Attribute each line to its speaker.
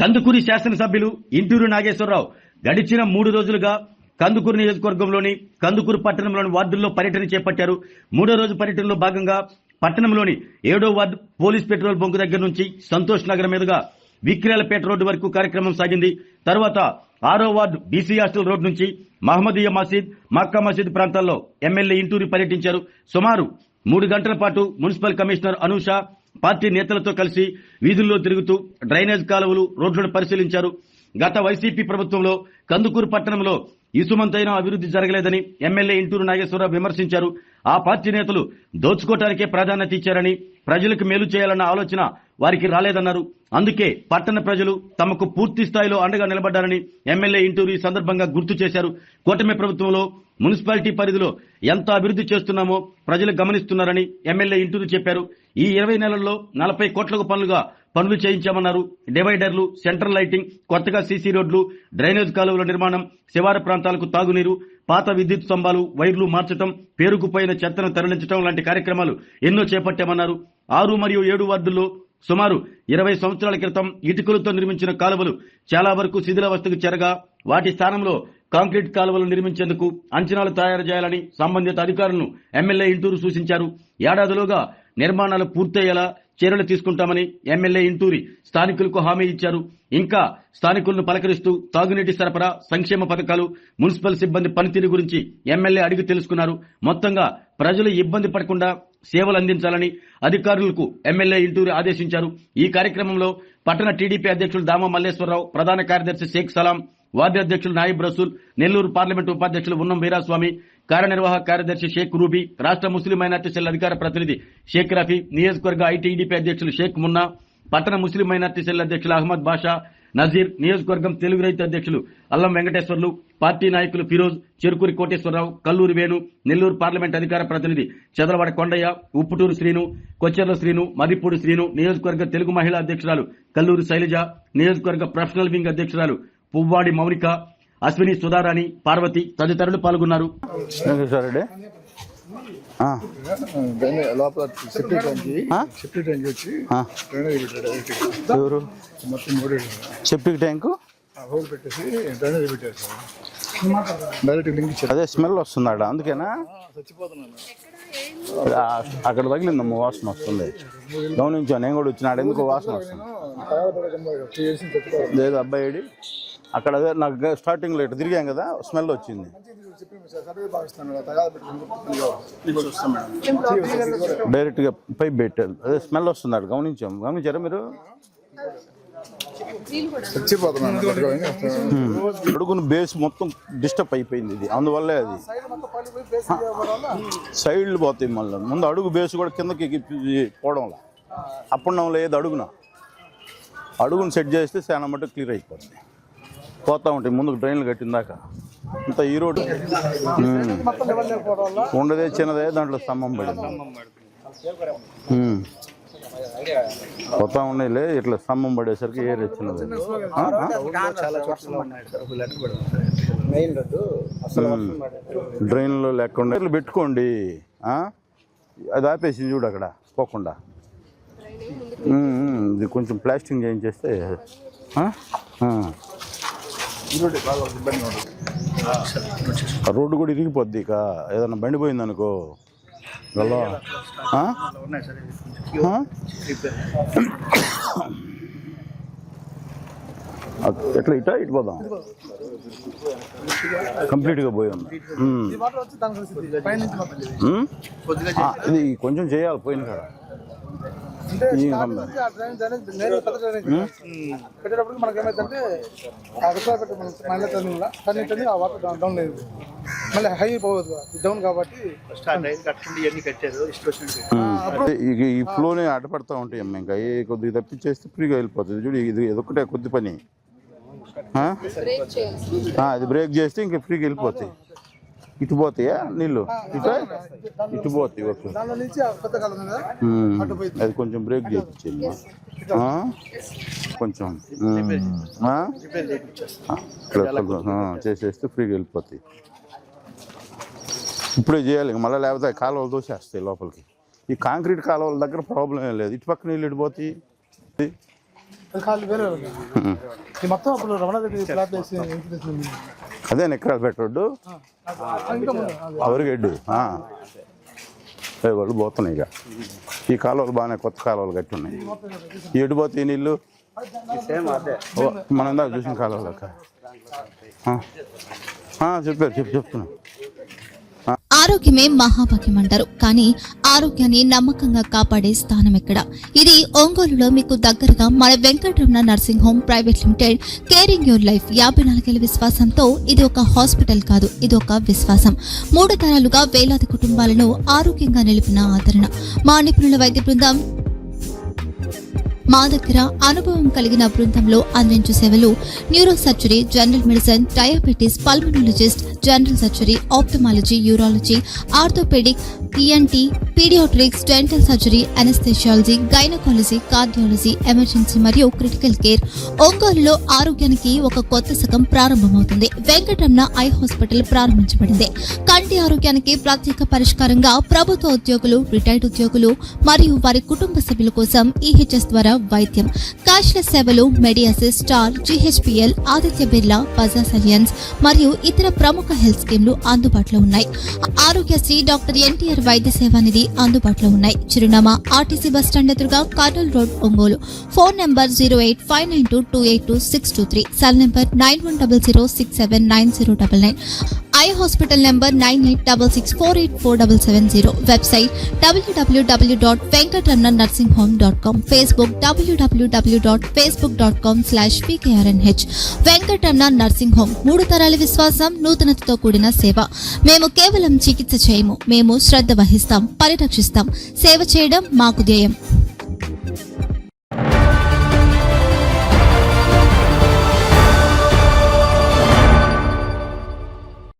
Speaker 1: కందుకూరి శాసనసభ్యులు ఇంటూరు నాగేశ్వరరావు గడిచిన 3 రోజులుగా కందుకూరు నియోజకవర్గంలోని కందుకూరు పట్టణంలోని వార్డుల్లో పర్యటన చేపట్టారు. 3వ రోజు పర్యటనలో భాగంగా పట్టణంలోని 7వ వార్డు పోలీస్ పెట్రోల్ బంకు దగ్గర నుంచి సంతోష్ నగర్ మీదుగా విక్రేలపేట రోడ్డు వరకు కార్యక్రమం సాగింది. తర్వాత 6వ వార్డు బీసీ హాస్టల్ రోడ్ నుంచి మహమ్మదీయ మసీద్, మక్కా మసీద్ ప్రాంతాల్లో ఎమ్మెల్యే ఇంటూరి పర్యటించారు. సుమారు 3 గంటల పాటు మున్సిపల్ కమిషనర్ అనూష పార్టీ నేతలతో కలిసి వీధుల్లో తిరుగుతూ డ్రైనేజ్ కాలువలు, రోడ్లను పరిశీలించారు. గత వైసీపీ ప్రభుత్వంలో కందుకూరు పట్టణంలో ఇసుమంతైన అభివృద్ధి జరగలేదని ఎమ్మెల్యే ఇంటూరు నాగేశ్వరరావు విమర్శించారు. ఆ పార్టీ నేతలు దోచుకోవటానికే ప్రాధాన్యత ఇచ్చారని, ప్రజలకు మేలు చేయాలన్న ఆలోచన వారికి రాలేదన్నారు. అందుకే పట్టణ ప్రజలు తమకు పూర్తి స్థాయిలో అండగా నిలబడ్డారని ఎమ్మెల్యే ఇంటూరు ఈ సందర్భంగా గుర్తు చేశారు. కూటమి ప్రభుత్వంలో మున్సిపాలిటీ పరిధిలో ఎంత అభివృద్ధి చేస్తున్నామో ప్రజలు గమనిస్తున్నారని ఎమ్మెల్యే ఇంటూరు చెప్పారు. ఈ 20 నెలల్లో 40 కోట్లకు పనులు చేయించామన్నారు. డివైడర్లు, సెంట్రల్ లైటింగ్, కొత్తగా సీసీ రోడ్లు, డ్రైనేజ్ కాలువల నిర్మాణం, శివారు ప్రాంతాలకు తాగునీరు, పాత విద్యుత్ స్తంభాలు, వైర్లు మార్చడం, పేరుకుపోయిన చెత్తను తరలించడం లాంటి కార్యక్రమాలు ఎన్నో చేపట్టామన్నారు. 6 మరియు 7 వార్డుల్లో సుమారు 20 సంవత్సరాల క్రితం ఇటుకలతో నిర్మించిన కాలువలు చాలా వరకు శిథిలావస్థకు చేరగా వాటి స్థానంలో కాంక్రీట్ కాలువలు నిర్మించేందుకు అంచనాలు తయారు చేయాలని సంబంధిత అధికారులను ఎమ్మెల్యే ఇంటూరు సూచించారు. ఏడాదిలోగా నిర్మాణాలు పూర్తయ్యేలా చర్యలు తీసుకుంటామని ఎమ్మెల్యే ఇంటూరి స్థానికులకు హామీ ఇచ్చారు. ఇంకా స్థానికులను పలకరిస్తూ తాగునీటి సరఫరా, సంక్షేమ పథకాలు, మున్సిపల్ సిబ్బంది పనితీరు గురించి ఎమ్మెల్యే అడిగి తెలుసుకున్నారు. మొత్తంగా ప్రజలు ఇబ్బంది పడకుండా సేవలు అందించాలని అధికారులకు ఎమ్మెల్యే ఇంటూరి ఆదేశించారు. ఈ కార్యక్రమంలో పట్టణ టీడీపీ అధ్యక్షులు దామ మల్లేశ్వరరావు, ప్రధాన కార్యదర్శి షేక్ సలాం, వార్డు అధ్యక్షులు నాయిబ్ రసూల్, నెల్లూరు పార్లమెంటు ఉపాధ్యక్షులు ఉన్నం వీరాస్వామి, కార్యనిర్వాహక కార్యదర్శి షేక్ రూబీ, రాష్ట్ర ముస్లిం మైనార్టీ సెల్ అధికార ప్రతినిధి షేక్ రఫీ, నియోజకవర్గ ఐటీడీపీ అధ్యక్షులు షేక్ మున్నా, పట్టణ ముస్లిం మైనార్టీ సెల్ అధ్యక్షులు అహ్మద్ బాషా, నజీర్, నియోజకవర్గం తెలుగు రైతు అధ్యక్షులు అల్లం వెంకటేశ్వర్లు, పార్టీ నాయకులు ఫిరోజ్, చెరుకూరి కోటేశ్వరరావు, కల్లూరి వేణు, నెల్లూరు పార్లమెంట్ అధికార ప్రతినిధి చదలవాడ కొండయ్య, ఉప్పుటూరు శ్రీను, కొచ్చెర్ల శ్రీను, మర్రిపూడి శ్రీను, నియోజకవర్గ తెలుగు మహిళా అధ్యక్షురాలు కల్లూరి శైలజ, నియోజకవర్గ ప్రొఫెషనల్ వింగ్ అధ్యక్షురాలు పువ్వాడి మౌనిక, అశ్విని సుధారాణి, పార్వతి తదితరులు పాల్గొన్నారు.
Speaker 2: సెప్టిక్ ట్యాంకు అదే స్మెల్ వస్తుంది అందుకేనా అక్కడ తగిలిందమ్మ, వాసన వస్తుంది. గమనించాను, నేను కూడా వచ్చినాడు, ఎందుకు వాసన వస్తుంది లేదు అబ్బాయి అక్కడ. అదే నాకు స్టార్టింగ్ లో ఇట్లా తిరిగాం కదా, స్మెల్ వచ్చింది. డైరెక్ట్ గా పైప్ పెట్టారు, అదే స్మెల్ వస్తుంది అక్కడ. గమనించారా మీరు? అడుగును బేస్ మొత్తం డిస్టర్బ్ అయిపోయింది ఇది, అందువల్లే అది సైడ్లు పోతాయి. మళ్ళీ ముందు అడుగు బేస్ కూడా కిందకి పోవడంలో అప్పడం లేదు. అడుగును సెట్ చేస్తే చాలా మటుకు క్లియర్ అయిపోతుంది. పోతా ఉంటాయి ముందుకు డ్రైన్లు కట్టిందాక ఇంత ఈ రోడ్డు ఉండదే చిన్నదే, దాంట్లో స్తంభం పడింది. పోతా ఉండేలే ఇట్లా స్తంభం పడేసరికి ఏరియా చిన్నది. డ్రైన్లో లేకుండా ఇట్లా పెట్టుకోండి, అది ఆపేసి చూడు అక్కడ పోకుండా. ఇది కొంచెం ప్లాస్టింగ్ చేయించేస్తే రోడ్డు కూడా ఇరిగిపోద్ది. ఇక ఏదన్నా బండి పోయింది అనుకో గల్లా ఎట్లా ఇటు పోదాం. కంప్లీట్గా పోయి ఉంది. ఇది కొంచెం చేయాలి పోయిన కాడ.
Speaker 3: పెట్టేటప్పుడు మనకి ఏమైందంటే మళ్ళీ హై పోవద్దు, డౌన్ కాబట్టి
Speaker 2: ఈ ఫ్లోనే అడ్డపడతా ఉంటాయి అమ్మ. ఇంకా కొద్దిగా తప్పించేస్తే ఫ్రీగా వెళ్ళిపోతుంది. చూడు ఇది ఒకటే కొద్ది పని, అది బ్రేక్ చేస్తే ఇంకా ఫ్రీగా వెళ్ళిపోతాయి. ఇటు పోతాయా నీళ్ళు? ఇటు పోతాయి. ఓకే, అది కొంచెం బ్రేక్ చేయించేది కొంచెం చేసేస్తే ఫ్రీగా వెళ్ళిపోతాయి. ఇప్పుడే చేయాలి మళ్ళీ, లేకపోతే కాలువలు దోసేస్తాయి లోపలికి. ఈ కాంక్రీట్ కాలువల దగ్గర ప్రాబ్లం ఏం లేదు, ఇటు పక్క నీళ్ళు ఇడిపోతాయి.
Speaker 3: అది ఖాళీ వేరే వాళ్ళు. ఇది మొత్తం అప్పుడు రమణారెడ్డి ప్లాట్ వేసి ఇంటికి
Speaker 2: అదే ఎకరాలు పెట్టొద్దు
Speaker 3: ఇంకా ముందు
Speaker 2: అవరిగడ్డు వాళ్ళు పోతున్నాయి ఇక. ఈ కాలువలు బాగానే కొత్త కాలువలు కట్టి ఉన్నాయి. ఎటు పోతాయి నీళ్ళు మనం ఇందాక చూసిన కాలువలు చెప్తున్నా.
Speaker 4: ఆరోగ్యమే మహాభాగ్యం అంటారు, కానీ ఆరోగ్యాన్ని నమ్మకంగా కాపాడే స్థానం ఎక్కడ? ఇది ఒంగోలులో మీకు దగ్గరగా మన Venkataramana nursing home private limited. Caring your life 54 ఏళ్ల విశ్వాసంతో ఇది ఒక హాస్పిటల్ కాదు, ఇది ఒక విశ్వాసం. 3 తరాలుగా వేలాది కుటుంబాలను ఆరోగ్యంగా నిలిపిన ఆదరణ. మా నిపుణుల వైద్య బృందం మా దగ్గర అనుభవం కలిగిన బృందంలో అందించే సేవలు neuro surgery, general medicine, diabetes, pulmonologist, general surgery, ophthalmology, urology, orthopaedic, ENT, paediatrics, dental surgery, anaesthesiology, gynaecology, cardiology, emergency మరియు క్రిటికల్ కేర్. ఒంగోలులో ఆరోగ్యానికి ఒక కొత్త శకం ప్రారంభమవుతుంది. వెంకటరమణ ఐ హాస్పిటల్ ప్రారంభించబడింది. కంటి ఆరోగ్యానికి ప్రత్యేక పరిష్కారంగా ప్రభుత్వ ఉద్యోగులు, రిటైర్డ్ ఉద్యోగులు మరియు వారి కుటుంబ సభ్యుల కోసం EHS ద్వారా వైద్యం, క్యాష్లెస్ సేవలు, Medi Assist, Star, GHPL, Aditya Birla, Bajaj Allianz మరియు ఇతర ప్రముఖ హెల్త్ స్కీమ్లు అందుబాటులో ఉన్నాయి. ఆరోగ్యశ్రీ, డాక్టర్ NTR వైద్య సేవా నిధి అందుబాటులో ఉన్నాయి. చిరునామా RTC బస్ స్టాండ్ ఎదురుగా, Kurnool road, Ongole. Phone number 08592282623, cell number 9100679099, eye hospital number 9866484770, website www.venkatramananursinghome.com, Facebook www.facebook.com/VKRNH. Venkataramana nursing home, 3 తరాల విశ్వాసం, నూతనతతో కూడిన సేవ. మేము కేవలం చికిత్స చేయము, మేము శ్రద్ధ వహిస్తాం, పరిరక్షిస్తాం. సేవ చేయడం మాకు ధ్యేయం.